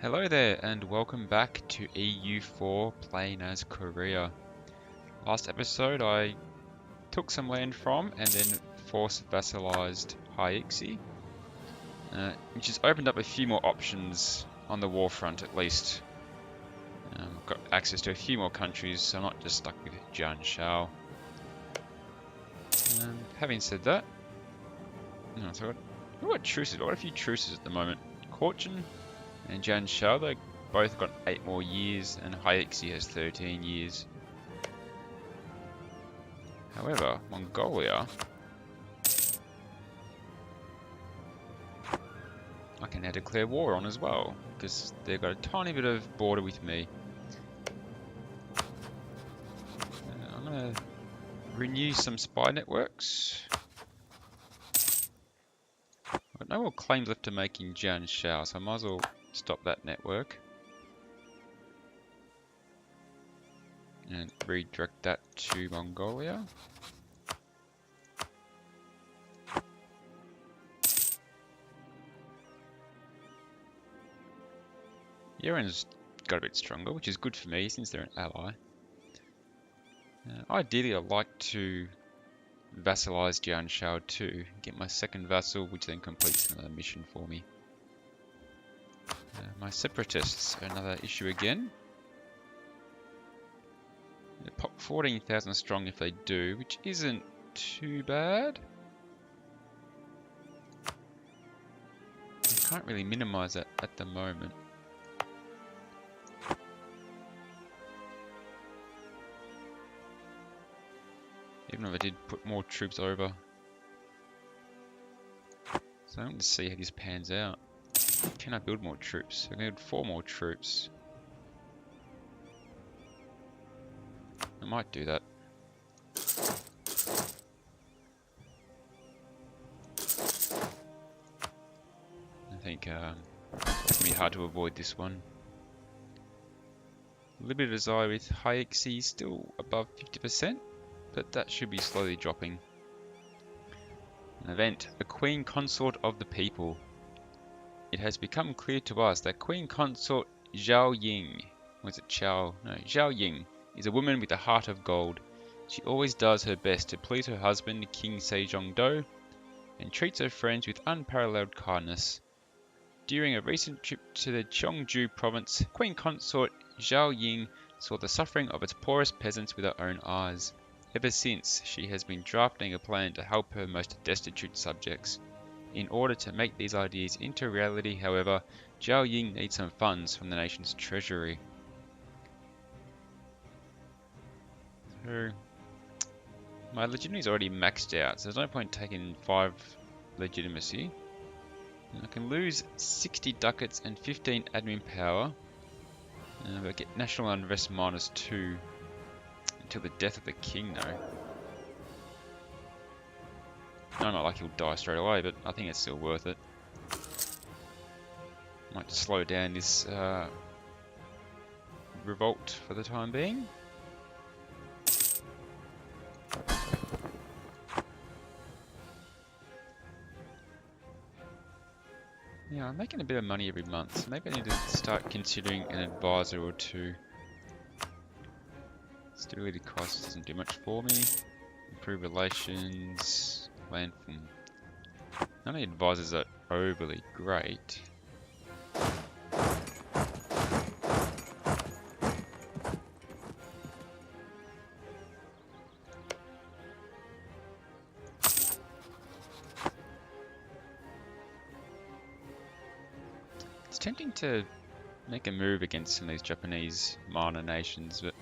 Hello there and welcome back to EU4 playing as Korea. Last episode I took some land from and then forced vassalized Haixi, which has opened up a few more options on the war front at least. I've got access to a few more countries, so I'm not just stuck with Jian Shao. Having said that, so I've got truces. I've got a few truces at the moment. Korchin and Jian Shao, they both got 8 more years, and Haixi has 13 years. However, Mongolia, I can now declare war on as well, because they've got a tiny bit of border with me. I'm going to renew some spy networks. I've got no more claims left to make in Jian Shao, so I might as well stop that network. And redirect that to Mongolia. Yeren's got a bit stronger, which is good for me since they're an ally. Ideally, I'd like to vassalize Jian Shao too, get my second vassal, which then completes another mission for me. My separatists are another issue again. They pop 14,000 strong if they do, which isn't too bad. I can't really minimize that at the moment. Even if I did put more troops over. So I'm going to see how this pans out. Can I build more troops? I'm going to build 4 more troops. I might do that. I think it's going to be hard to avoid this one. A little bit of desire with Haixi still above 50%, but that should be slowly dropping. An event, a Queen Consort of the People. It has become clear to us that Queen Consort Zhao Ying, Zhao Ying, is a woman with a heart of gold. She always does her best to please her husband, King Sejongdo, and treats her friends with unparalleled kindness. During a recent trip to the Cheongju province, Queen Consort Zhao Ying saw the suffering of its poorest peasants with her own eyes. Ever since, she has been drafting a plan to help her most destitute subjects. In order to make these ideas into reality, however, Zhao Ying needs some funds from the nation's treasury. So, my legitimacy is already maxed out, so there's no point taking 5 legitimacy. I can lose 60 ducats and 15 admin power, but get national unrest -2 until the death of the king though. I'm not like he'll die straight away, but I think it's still worth it. Might just slow down this revolt for the time being. Yeah, I'm making a bit of money every month, so maybe I need to start considering an advisor or two. Stability cost doesn't do much for me. Improve relations, land from... None of the advisors are overly great. It's tempting to make a move against some of these Japanese minor nations, but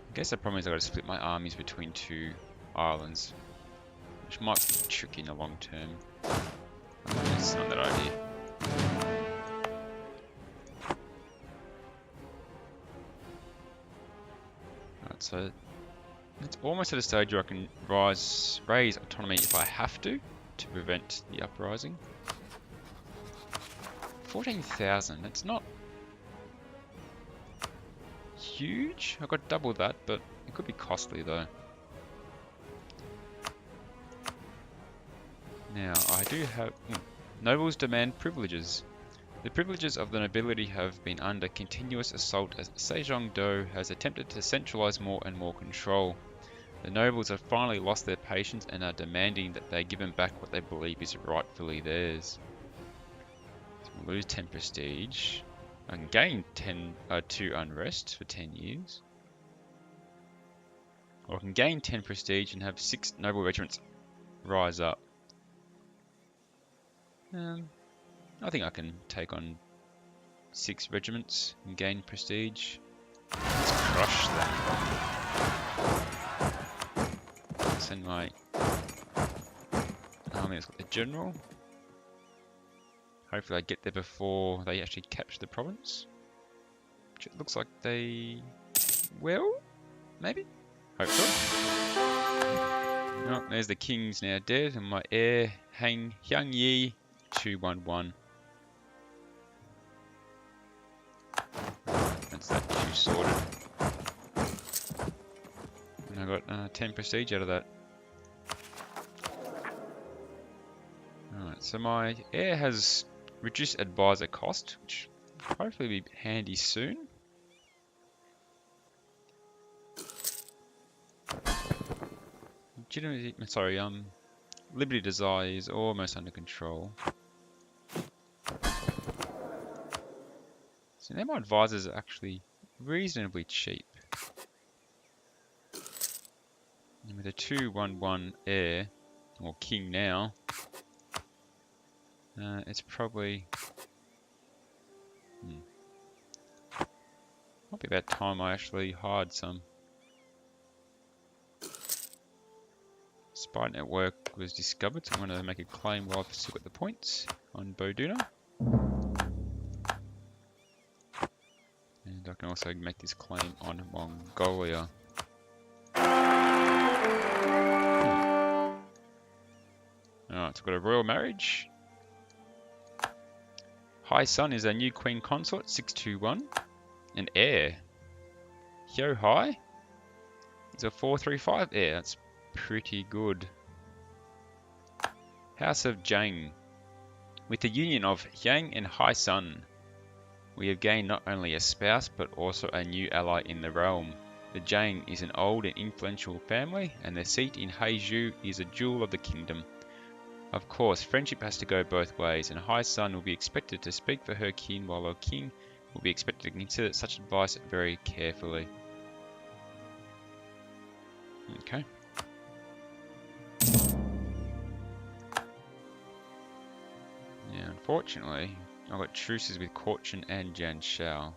I guess the problem is I've got to split my armies between 2 islands, which might be tricky in the long term. It's not that idea. Right, so it's almost at a stage where I can raise autonomy if I have to prevent the uprising. 14,000, that's not huge. I got double that, but it could be costly though. Now, I do have... Nobles demand privileges. The privileges of the nobility have been under continuous assault as Sejong-do has attempted to centralize more and more control. The nobles have finally lost their patience and are demanding that they give them back what they believe is rightfully theirs. So we'll lose 10 prestige. I can gain 2 unrest for 10 years. Or I can gain 10 prestige and have 6 noble regiments rise up. I think I can take on 6 regiments and gain prestige. Let's crush them. Send my army. Let's got the general. Hopefully I get there before they actually capture the province. Which it looks like they will, maybe? Hope so. Oh, there's the king's now dead, and my heir, Hyang Yi 211. That's that issue sorted. And I got 10 prestige out of that. Alright, so my heir has reduced advisor cost, which will hopefully be handy soon. Liberty Desire is almost under control. So now my advisors are actually reasonably cheap. And with a 211 heir, or king now, it's probably... might be about time I actually hired some. Spy network was discovered, so I'm going to make a claim while I've still got the points on Boduna. And I can also make this claim on Mongolia. Alright, so I've got a royal marriage. Hai Sun is our new queen consort, 621. An heir. Hyo Hai is a 435 heir. That's pretty good. House of Jiang. With the union of Yang and Hai Sun, we have gained not only a spouse but also a new ally in the realm. The Jiang is an old and influential family, and their seat in Haizhou is a jewel of the kingdom. Of course, friendship has to go both ways, and Hai Sun will be expected to speak for her kin, while her king will be expected to consider such advice very carefully. Okay. Now, unfortunately, I've got truces with Korchin and Janshao.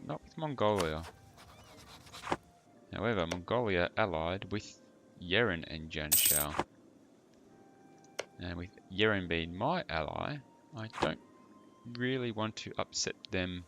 Not with Mongolia. However, Mongolia allied with Yeren and Janshao. And with Yeren being my ally, I don't really want to upset them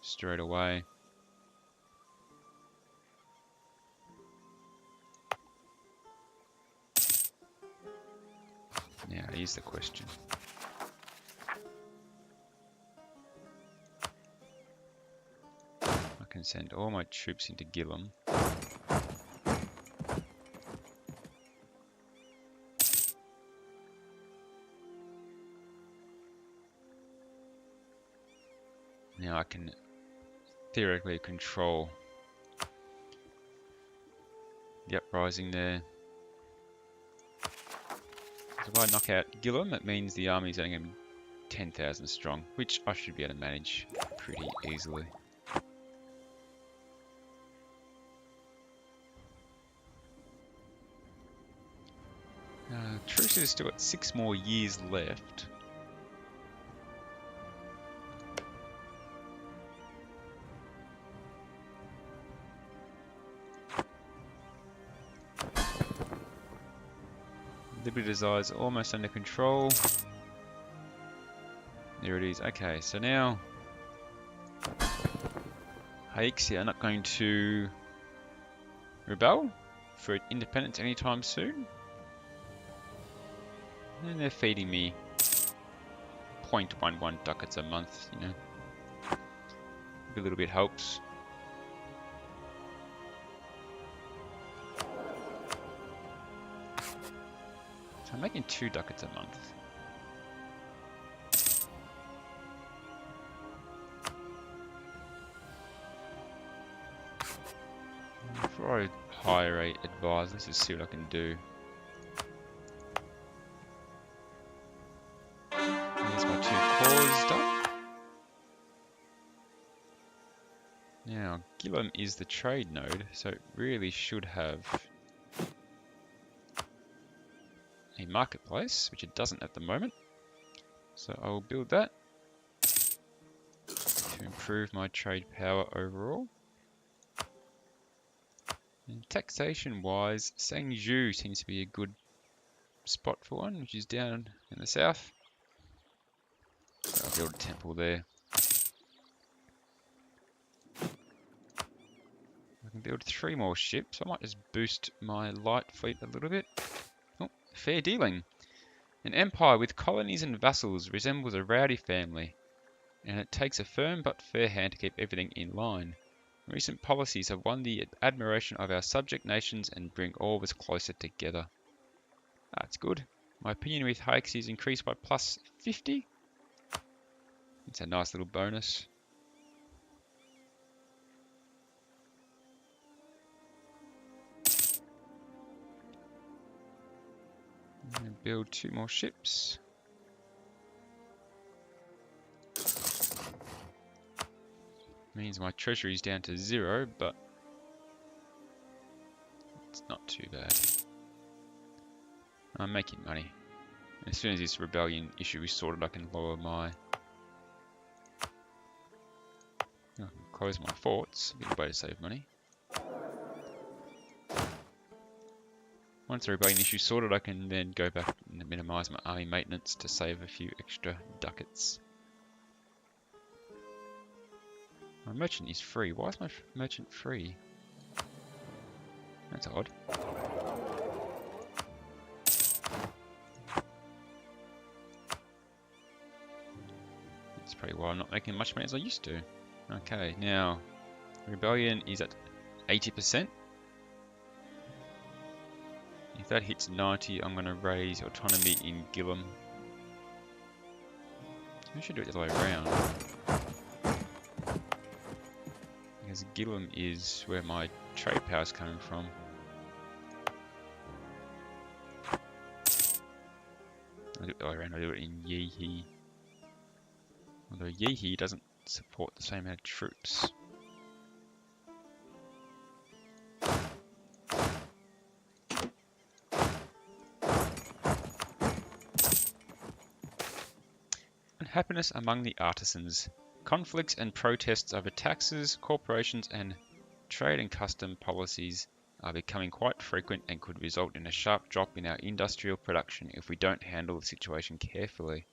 straight away. Now, here's the question. I can send all my troops into Gillam. Now I can theoretically control the uprising there. So if I knock out Gillam, it means the army is only going to be 10,000 strong, which I should be able to manage pretty easily. Truce has still got 6 more years left. Liberty Desire is almost under control. There it is. Okay, so now Haixia are not going to rebel for independence anytime soon. And they're feeding me 0.11 ducats a month, you know. A little bit helps. So I'm making 2 ducats a month. before I hire a advisor, let's just see what I can do. There's my 2 cores done. Now, Gillam is the trade node, so it really should have a marketplace, which it doesn't at the moment. So I will build that to improve my trade power overall. And taxation wise, Sangju seems to be a good spot for one, which is down in the south. So I'll build a temple there. I can build 3 more ships. I might just boost my light fleet a little bit. Oh, fair dealing. An empire with colonies and vassals resembles a rowdy family, and it takes a firm but fair hand to keep everything in line. Recent policies have won the admiration of our subject nations and bring all of us closer together. That's good. My opinion with hikes is increased by plus 50. It's a nice little bonus. And build 2 more ships. Means my treasury is down to 0, but it's not too bad. I'm making money. As soon as this rebellion issue is sorted, I can lower my... I can close my forts. A good way to save money. Once the rebellion issue is sorted, I can then go back and minimise my army maintenance to save a few extra ducats. My merchant is free. Why is my merchant free? That's odd. That's probably why I'm not making as much money as I used to. Okay, now, rebellion is at 80%. If that hits 90, I'm going to raise autonomy in Gillam. I should do it the other way around. Because Gillam is where my trade power is coming from. I'll do it the other way around, I'll do it in Yeehee. Although Yeehee doesn't support the same amount of troops. Unhappiness among the artisans. Conflicts and protests over taxes, corporations, and trade and custom policies are becoming quite frequent and could result in a sharp drop in our industrial production if we don't handle the situation carefully.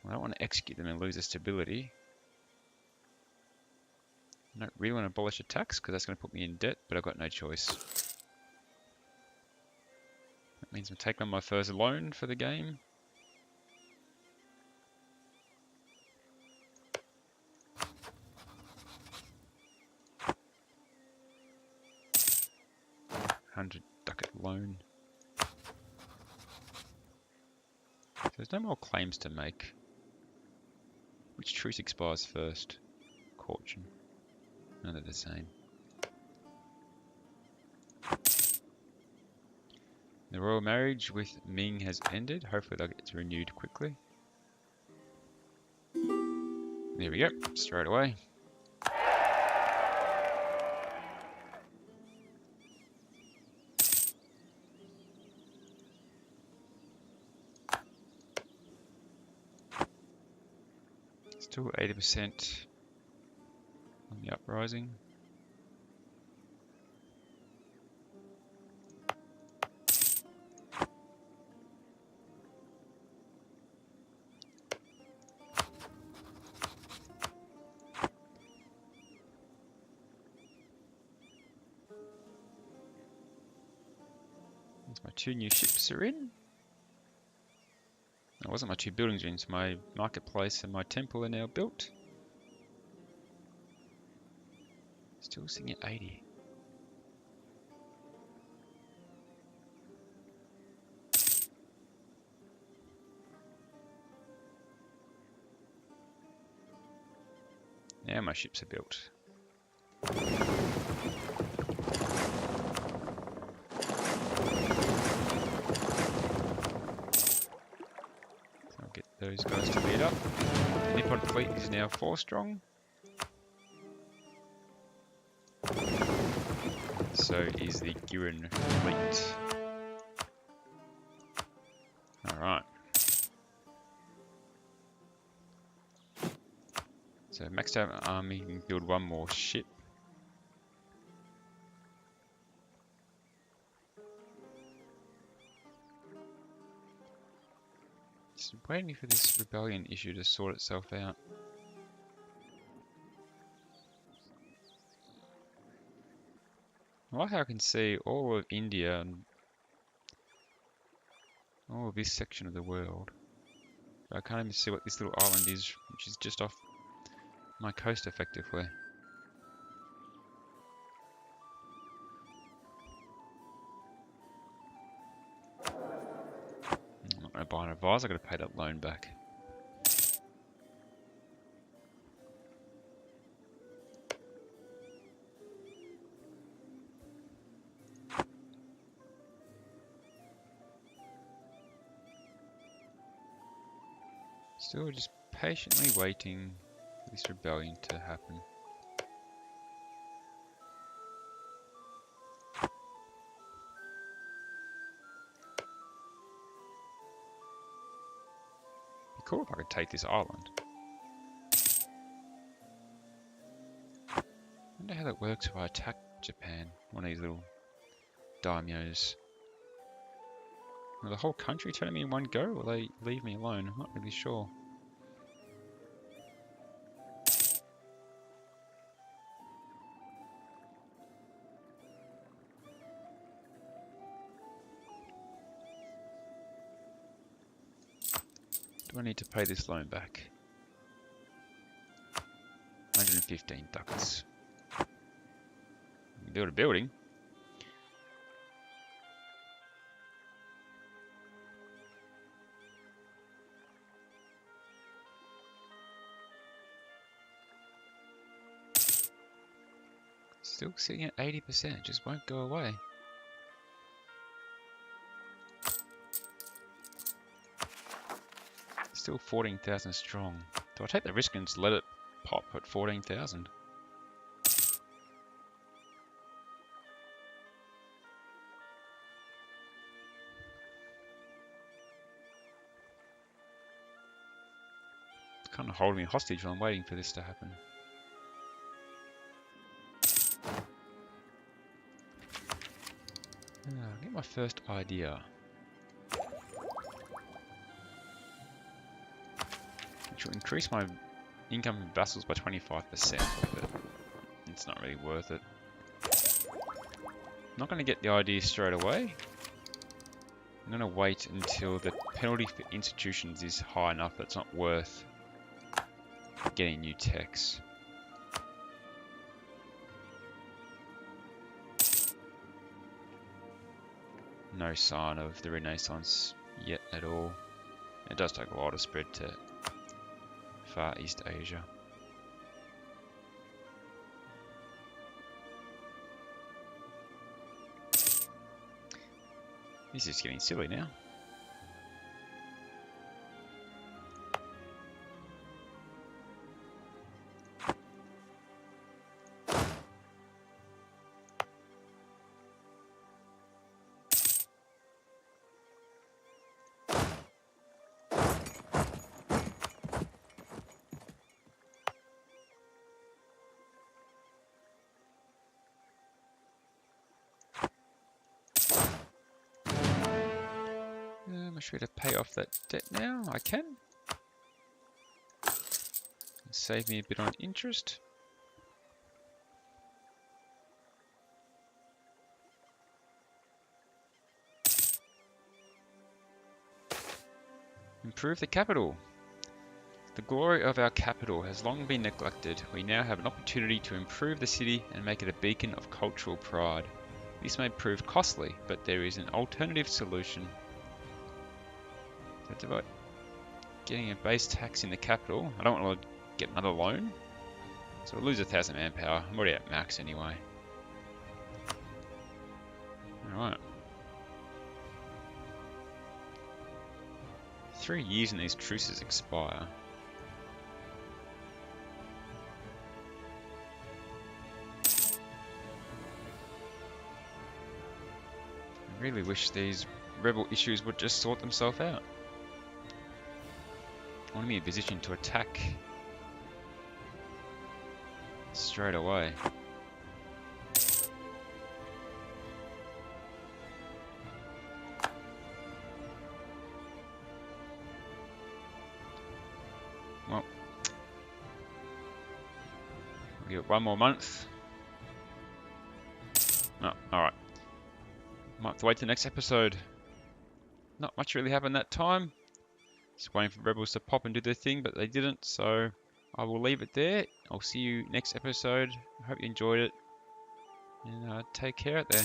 I don't want to execute them and lose their stability. I don't really want to abolish a tax because that's going to put me in debt, but I've got no choice. That means I'm taking on my first loan for the game. $100 ducat loan. So there's no more claims to make. Which truce expires first? Caution. No, they're the same. The royal marriage with Ming has ended. Hopefully that gets renewed quickly. There we go, straight away. Still 80% on the uprising. My 2 new ships are in. That wasn't my 2 buildings are in, so my marketplace and my temple are now built. Still sitting at 80. Now my ships are built. those guys to meet up. The Nippon fleet is now 4 strong. So is the Giran fleet. Alright. So maxed out army, can build 1 more ship. Just waiting for this rebellion issue to sort itself out. I like how I can see all of India and all of this section of the world. But I can't even see what this little island is, which is just off my coast effectively. I'm not going to buy an advisor, I've got to pay that loan back. Still just patiently waiting for this rebellion to happen. Be cool if I could take this island. I wonder how that works if I attack Japan, one of these little daimyos. Will the whole country turn me in one go, or will they leave me alone? I'm not really sure. Do I need to pay this loan back? 115 ducats. Build a building. Still sitting at 80%, just won't go away. Still 14,000 strong. Do I take the risk and just let it pop at 14,000? It's kind of holding me hostage while I'm waiting for this to happen. I'll get my first idea. Which will increase my income from vassals by 25%, but it's not really worth it. I'm not going to get the idea straight away. I'm going to wait until the penalty for institutions is high enough that it's not worth getting new techs. No sign of the Renaissance yet at all. It does take a while to spread to Far East Asia. This is getting silly now. I should be able to pay off that debt now. I can. Save me a bit on interest. Improve the capital. The glory of our capital has long been neglected. We now have an opportunity to improve the city and make it a beacon of cultural pride. This may prove costly, but there is an alternative solution. So it's about getting a base tax in the capital. I don't want to get another loan, so I'll lose 1,000 manpower. I'm already at max anyway. Alright. 3 years and these truces expire. I really wish these rebel issues would just sort themselves out. I want to be in a position to attack straight away. Well, we'll give it 1 more month. Oh, alright. Might have to wait till the next episode. Not much really happened that time. Just waiting for rebels to pop and do their thing, but they didn't, so I will leave it there. I'll see you next episode. I hope you enjoyed it. And take care out there.